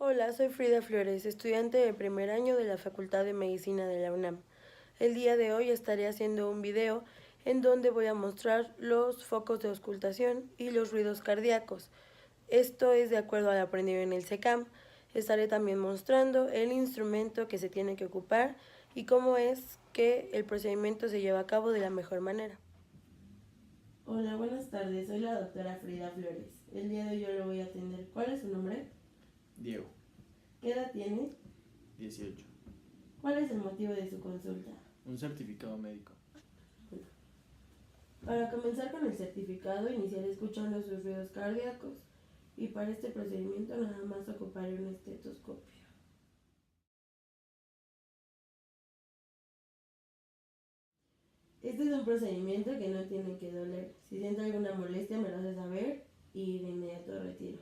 Hola, soy Frida Flores, estudiante de primer año de la Facultad de Medicina de la UNAM. El día de hoy estaré haciendo un video en donde voy a mostrar los focos de auscultación y los ruidos cardíacos. Esto es de acuerdo al aprendido en el SECAM. Estaré también mostrando el instrumento que se tiene que ocupar y cómo es que el procedimiento se lleva a cabo de la mejor manera. Hola, buenas tardes. Soy la doctora Frida Flores. El día de hoy yo lo voy a atender. ¿Cuál es su nombre? Diego, ¿Qué edad tiene? 18. ¿Cuál es el motivo de su consulta? Un certificado médico. Para comenzar con el certificado, iniciaré escuchando sus ruidos cardíacos y para este procedimiento nada más ocuparé un estetoscopio. Este es un procedimiento que no tiene que doler. Si siente alguna molestia me lo hace saber y de inmediato retiro.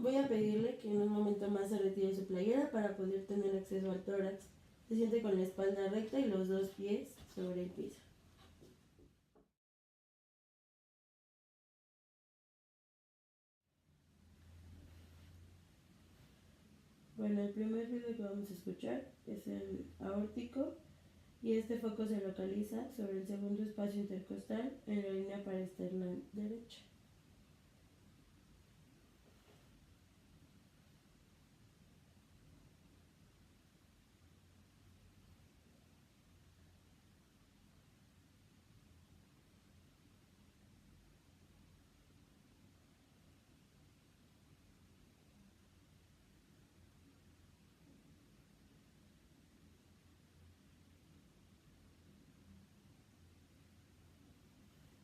Voy a pedirle que en un momento más se retire su playera para poder tener acceso al tórax. Se siente con la espalda recta y los dos pies sobre el piso. Bueno, el primer ruido que vamos a escuchar es el aórtico y este foco se localiza sobre el segundo espacio intercostal en la línea paraesternal derecha.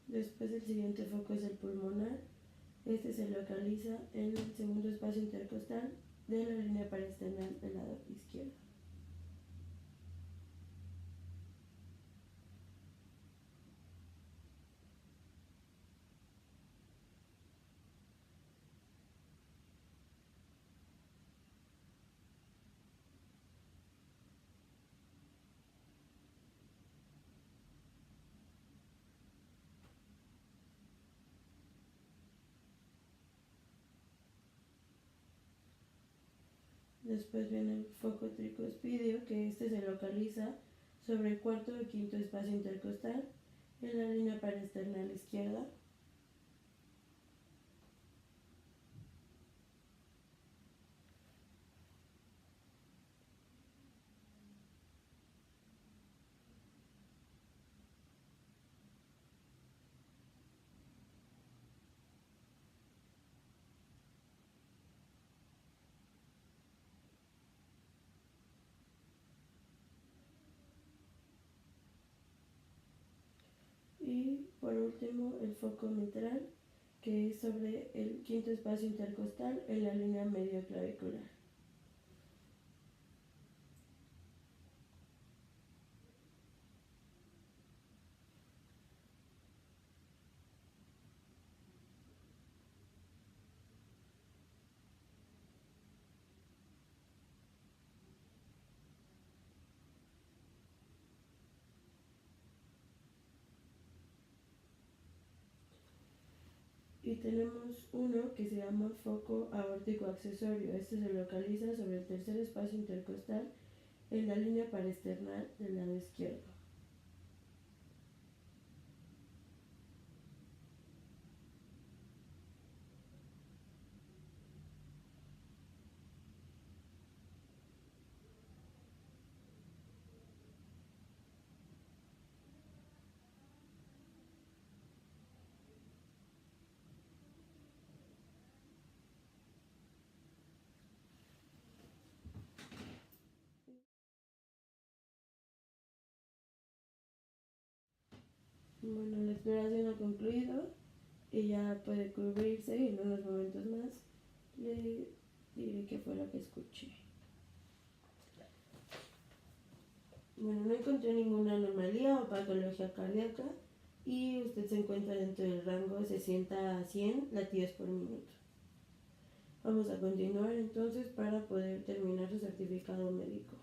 Después el siguiente foco es el pulmonar. Este se localiza en el segundo espacio intercostal de la línea paraesternal del lado izquierdo. Después viene el foco tricuspidio, que este se localiza sobre el cuarto y quinto espacio intercostal en la línea paraesternal izquierda. Y por último el foco mitral, que es sobre el quinto espacio intercostal en la línea medio clavicular. Y tenemos uno que se llama foco aórtico accesorio. Este se localiza sobre el tercer espacio intercostal en la línea paraesternal del lado izquierdo. Bueno, la exploración ha concluido Ella puede cubrirse y en unos momentos más le diré qué fue lo que escuché. Bueno, no encontré ninguna anomalía o patología cardíaca y usted se encuentra dentro del rango 60 a 100 latidos por minuto. Vamos a continuar entonces para poder terminar su certificado médico.